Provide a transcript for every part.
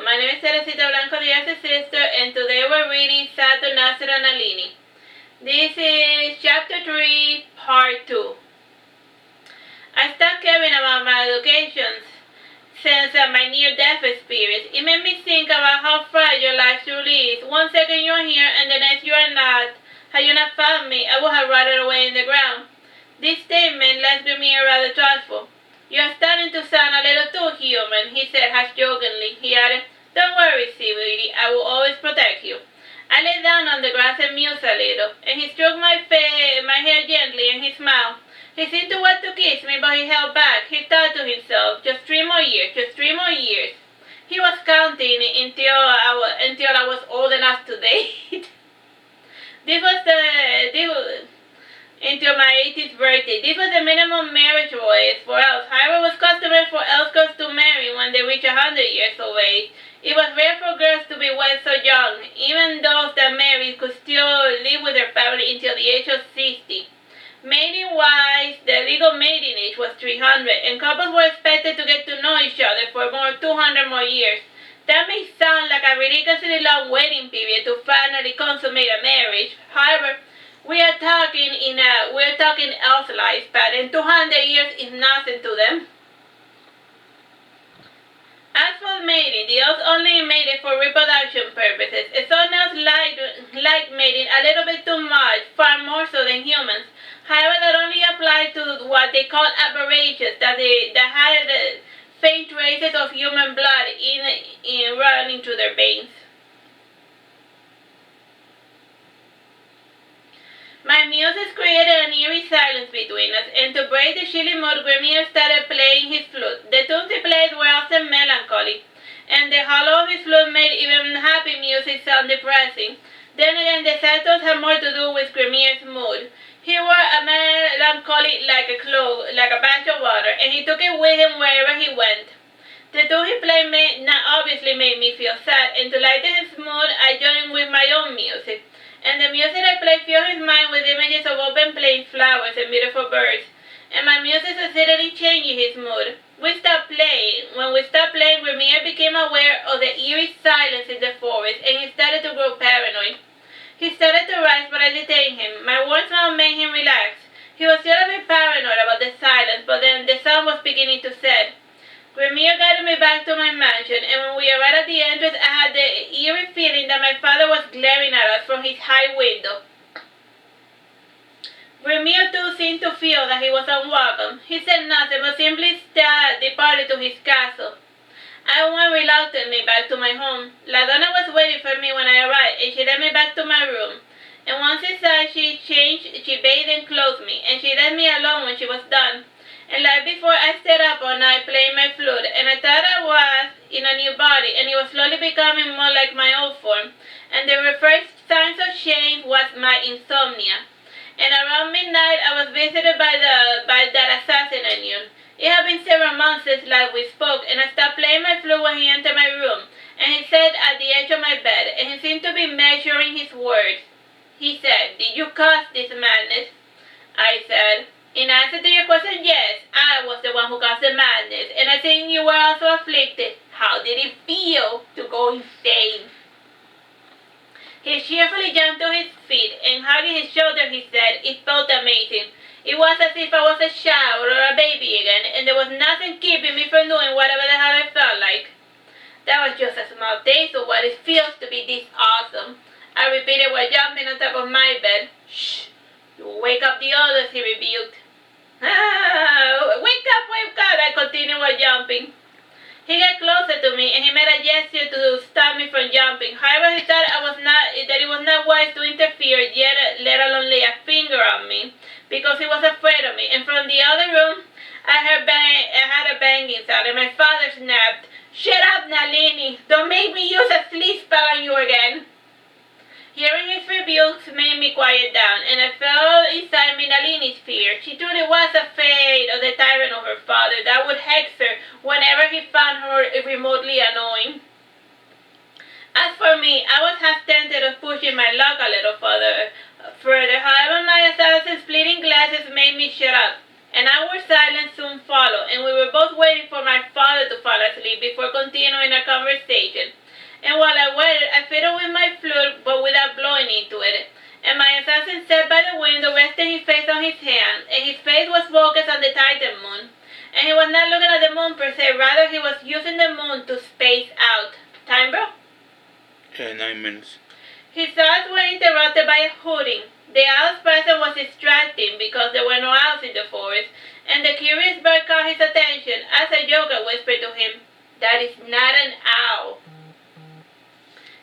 My name is the Artsy sister, and today we're reading Saturnastra Nalini. This is Chapter 3, Part 2. I stopped caring about my education since my near-death experience. It made me think about how fragile life truly is. One second you're here, and the next you're not. Had you not found me, I would have rotted away in the ground. This statement left me rather thoughtful. You're starting to sound a little too human, he said half-jokingly. He added, Don't worry, sweetie, I will always protect you. I lay down on the grass and mused a little, and he stroked my hair gently, and he smiled. He seemed to want to kiss me, but he held back. He thought to himself, just 3 more years, just 3 more years. He was counting until I was old enough to date. Until my 18th birthday. This was the minimum marriage age for elves. However, it was customary for elf girls to marry when they reach 100 years of age. It was rare for girls to be wed so young. Even those that married could still live with their family until the age of 60. Mating-wise, the legal mating age was 300, and couples were expected to get to know each other for 200 more years. That may sound like a ridiculously long waiting period to finally consummate a marriage. However, we're talking elf lifespan, and 200 years is nothing to them. As for mating, the elves only mated for reproduction purposes. Some elves like mating a little bit too much, far more so than humans. However, that only applied to what they call aberrations, that had faint traces of human blood running through their veins. My muses created an eerie silence between us, and to break the chilly mood, Grimir started playing his flute. The tunes he played were often melancholy, and the hollow of his flute made even happy music sound depressing. Then again, the sad tones had more to do with Grimir's mood. He wore a melancholy like a cloak, like a batch of water, and he took it with him wherever he went. The tune he played obviously made me feel sad, and to lighten his mood, I joined with my own music. And the music I played filled his mind with images of open plains, flowers, and beautiful birds. And my music succeeded in changing his mood. When we stopped playing, Grimir became aware of the eerie silence in the forest, and he started to grow paranoid. He started to rise, but I detained him. My warm smile made him relax. He was still a bit paranoid about the silence, but then the sun was beginning to set. Grimir guided me back to my mansion, and when we arrived at the entrance, I had the eerie feeling that my father was glaring at us from his high window. Grimir too seemed to feel that he was unwelcome. He said nothing, but simply departed to his castle. I went reluctantly back to my home. La Donna was waiting for me when I arrived, and she led me back to my room. And once inside, she bathed and clothed me, and she left me alone when she was done. And like before, I stayed up all night playing my flute, and I thought I was in a new body, and it was slowly becoming more like my old form. And the first signs of change was my insomnia. And around midnight, I was visited by that assassin I knew. It had been several months since last we spoke, and I stopped playing my flute when he entered my room, and he sat at the edge of my bed, and he seemed to be measuring his words. He said, Did you cause this madness? I said, In answer to your question, yes, I was the one who caused the madness, and I think you were also afflicted. How did it feel to go insane? He cheerfully jumped to his feet, and hugging his shoulder, he said, It felt amazing. It was as if I was a child or a baby again, and there was nothing keeping me from doing whatever the hell I felt like. That was just a small taste of what it feels to be this awesome, I repeated while jumping on top of my bed. Shh, you will wake up the others, he rebuked. Wake up, I continued while jumping. He got closer to me, and he made a gesture to stop me from jumping. However, he thought that it was not wise to interfere, yet let alone lay a finger on me, because he was afraid of me. And from the other room, I had a banging sound, and my father snapped, Shut up, Nalini! Don't make me use a sleep spell on you again! Hearing his rebukes made me quiet down, and I felt inside me Nalini's fear. She truly was afraid of the tyrant of her father that would hex her whenever he found her remotely annoying. As for me, I was half tempted of pushing my luck a little further. However, my assassin's splitting glasses made me shut up. An hour's silence soon followed, and we were both waiting for my father to fall asleep before continuing our conversation. and while I waited, I fiddled with my flute, but without blowing into it. And my assassin sat by the window, resting his face on his hand, and his face was focused on the Titan moon. And he was not looking at the moon per se, rather he was using the moon to space out. Time, bro? 9 minutes. His thoughts were interrupted by a hooting. The owl's presence was distracting because there were no owls in the forest, and the curious bird caught his attention as a joker whispered to him, "That is not an owl."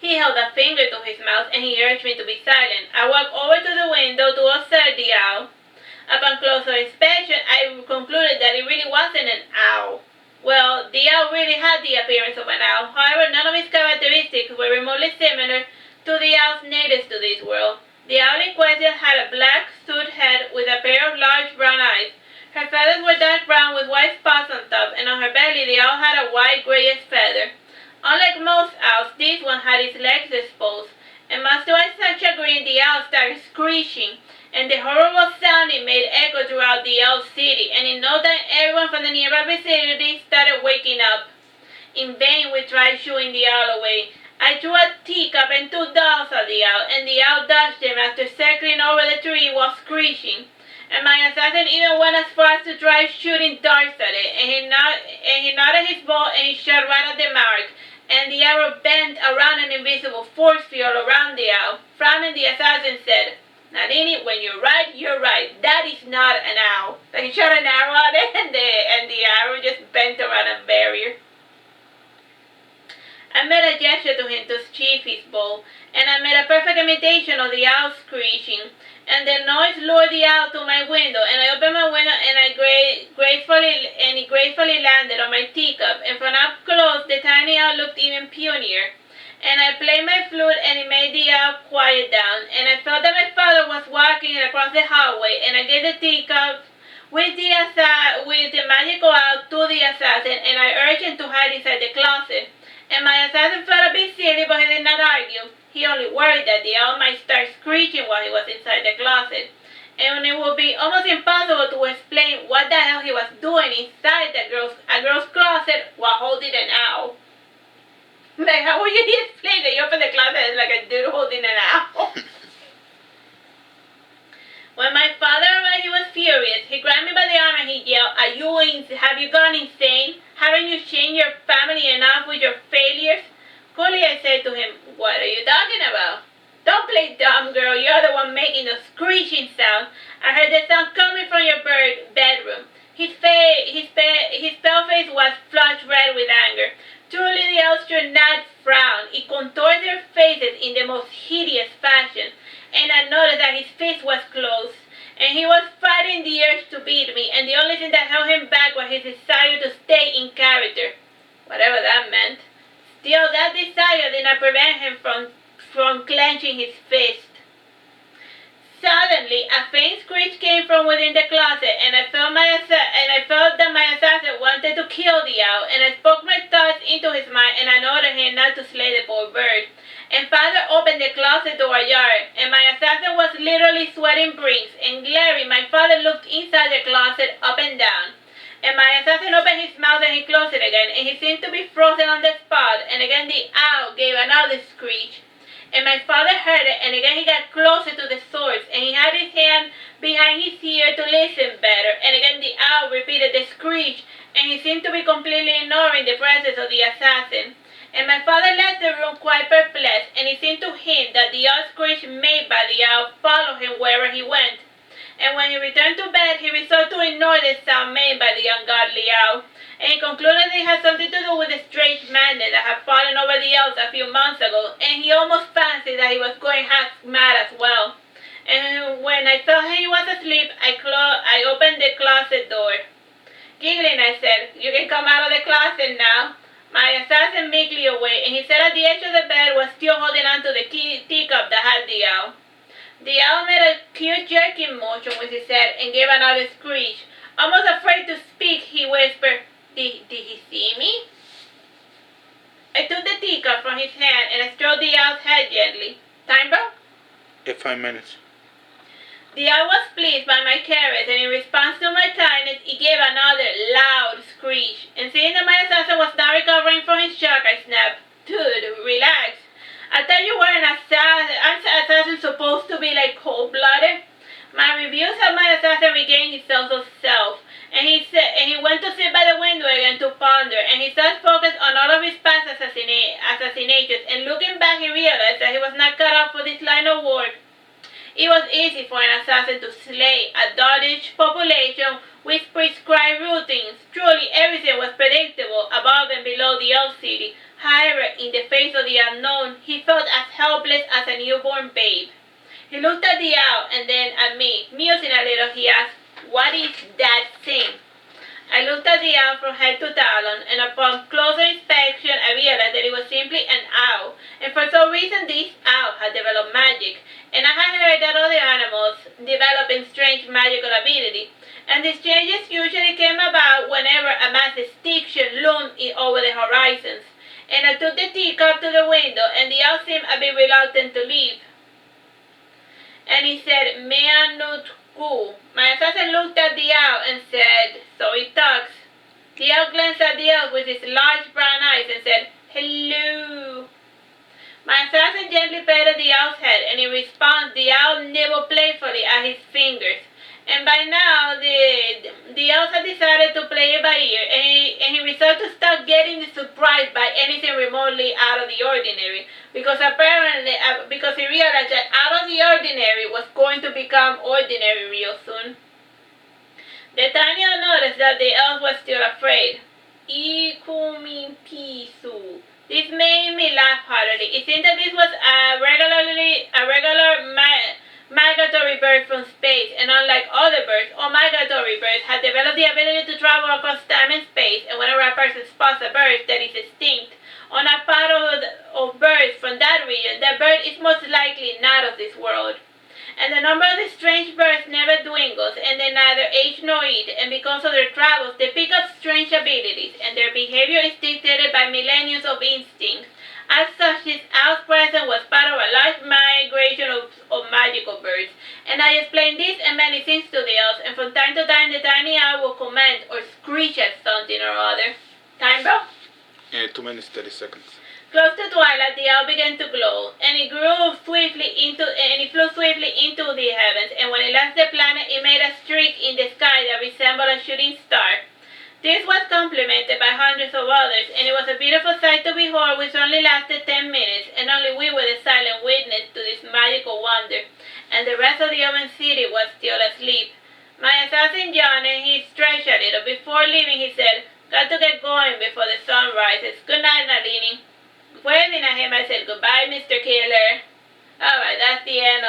He held a finger to his mouth and he urged me to be silent. I walked over to the window to observe the owl. Upon closer inspection, I concluded that it really wasn't an owl. Well, the owl really had the appearance of an owl. However, none of its characteristics were remotely similar to the owls natives to this world. The owl in question had a black soot head with a pair of large brown eyes. Her feathers were dark brown with white spots on top, and on her belly the owl had a white grayish feather. Unlike most owls, this one had its legs exposed, and much to Isaac's chagrin, the owl started screeching, and the horrible sound it made echoed throughout the owl city, and in no time everyone from the nearby vicinity started waking up. In vain we tried shooing the owl away. I threw a teacup and 2 dolls at the owl, and the owl dodged them after circling over the tree while screeching. And my assassin even went as far as to try shooting darts at it, and he nodded his bow and he shot right at the mark, and the arrow bent around an invisible force field around the owl. Frowning, the assassin said, "Nalini, when you're right, that is not an owl." So he shot an arrow at it, and the arrow just bent around a barrier. I made a gesture to him to sheath his bow, and I made a perfect imitation of the owl screeching. And the noise lured the owl to my window, and I opened my window, and it gracefully landed on my teacup. And from up close, the tiny owl looked even punier. And I played my flute, and it made the owl quiet down. And I felt that my father was walking across the hallway, and I gave the teacup with the magical owl to the assassin, and I urged him to hide inside the closet. And my assassin felt a bit silly, but he did not argue. He only worried that the owl might start screeching while he was inside the closet, and it would be almost impossible to explain what the hell he was doing inside a girl's closet while holding an owl. Like, how would you explain that you open the closet and it's like a dude holding an owl? When my father arrived, he was furious. He grabbed me by the arm and he yelled, "Have you gone insane? Haven't you shamed your family enough with your failures?" Coolly, I said to him, "What are you talking about?" "Don't play dumb, girl. You're the one making the screeching sound. I heard the sound coming from your bedroom." His pale face was flushed red with anger. Truly, the elves should not frown. It contorted their faces in the most hideous fashion, and I noticed that his fist was closed, and he was fighting the urge to beat me, and the only thing that held him back was his desire to stay in character, whatever that meant. Still, that desire did not prevent him from clenching his fist. Suddenly, a faint screech came from within the closet, and I felt that my assassin wanted to kill the owl, and I spoke my thoughts into his mind, and I ordered him not to slay the poor bird. And father opened the closet door ajar, and my assassin was literally sweating bricks, and glaring, my father looked inside the closet up and down. And my assassin opened his mouth and he closed it again, and he seemed to be frozen on the spot, and again the owl gave another screech. And my father heard it, and again he got closer to the source, and he had his hand behind his ear to listen better, and again the owl repeated the screech, and he seemed to be completely ignoring the presence of the assassin. And my father left the room quite perplexed, and it seemed to him that the odd screech made by the owl followed him wherever he went. And when he returned to bed, he resolved to ignore the sound made by the ungodly owl, and he concluded it had something to do with the strange madness that had fallen over the elves a few months ago, and he almost fancied that he was going half mad as well. And when I felt he was asleep, I opened the closet door. Giggling, I said, "You can come out of the closet now." My assassin meekly away, and he sat at the edge of the bed, was still holding on to the teacup that had the owl. The owl made a cute jerking motion with his head and gave another screech. Almost afraid to speak, he whispered, Did he see me?" I took the teacup from his hand and I stroked the owl's head gently. "Time, bro?" 5 minutes. The owl was pleased by my caress, and in response to my kindness, he gave another loud screech. And seeing that my assassin was not recovering from his shock, I snapped, "Dude, relax. my assassin regained his sense of self, and he went to sit by the window again to ponder, and he started focused on all of his past assassinations, and looking back he realized that he was not cut out for this line of work. It was easy for an assassin to slay a dotish population with prescribed routines. Truly, everything was predictable above and below the elf city. However, in the face of the unknown, he felt as helpless as a newborn babe. He looked at the owl and then at me. Musing a little, he asked, "What is that thing?" I looked at the owl from head to talon, and upon closer inspection, I realized that it was simply an owl. And for some reason, this owl had developed magic. And I had heard that other animals developing strange magical ability. And these changes usually came about whenever a mass extinction loomed over the horizons. And I took the teacup to the window, and the owl seemed a bit reluctant to leave. And he said, "Mea not go." My assassin looked at the owl and said, "So it talks." The owl glanced at the elf with his large brown eyes and said, "Hello." My assassin gently patted the owl's head, and in response, the owl nibbled playfully at his fingers. And by now, the elf had decided to play it by ear, and he resolved to stop getting surprised by anything remotely out of the ordinary, because he realized that out of the ordinary was going to become ordinary real soon. The tiny owl noticed that the elf was still afraid. "Ikumin pisu." This made me laugh heartily. It seemed that this was a regular migratory bird from space, and unlike other birds, all migratory birds have developed the ability to travel across time and space, and whenever a person spots a bird that is extinct on a part of birds from that region, that bird is most likely not of this world. And the number of these strange birds never dwindles, and they neither age nor eat, and because of their travels, they pick up strange abilities, and their behavior is dictated by millenniums of instinct. As such, this owl's presence was part of a large migration of magical birds, and I explained this and many things to the elves, and from time to time the tiny owl will comment or screech at something or other. Time, bro? 2 minutes, 30 seconds. Close to twilight, the owl began to glow, and it flew swiftly into the heavens, and when it left the planet, it made a streak in the sky that resembled a shooting star. This was complemented by hundreds of others, and it was a beautiful sight to behold, which only lasted 10 minutes, and only we were the silent witness to this magical wonder, and the rest of the Elven city was still asleep. My assassin yawned, and he stretched a little. Before leaving, he said, "Got to get going before the sun rises. Good night, Nalini." Waving at him, I said, "Goodbye, Mr. Killer." Alright, that's the end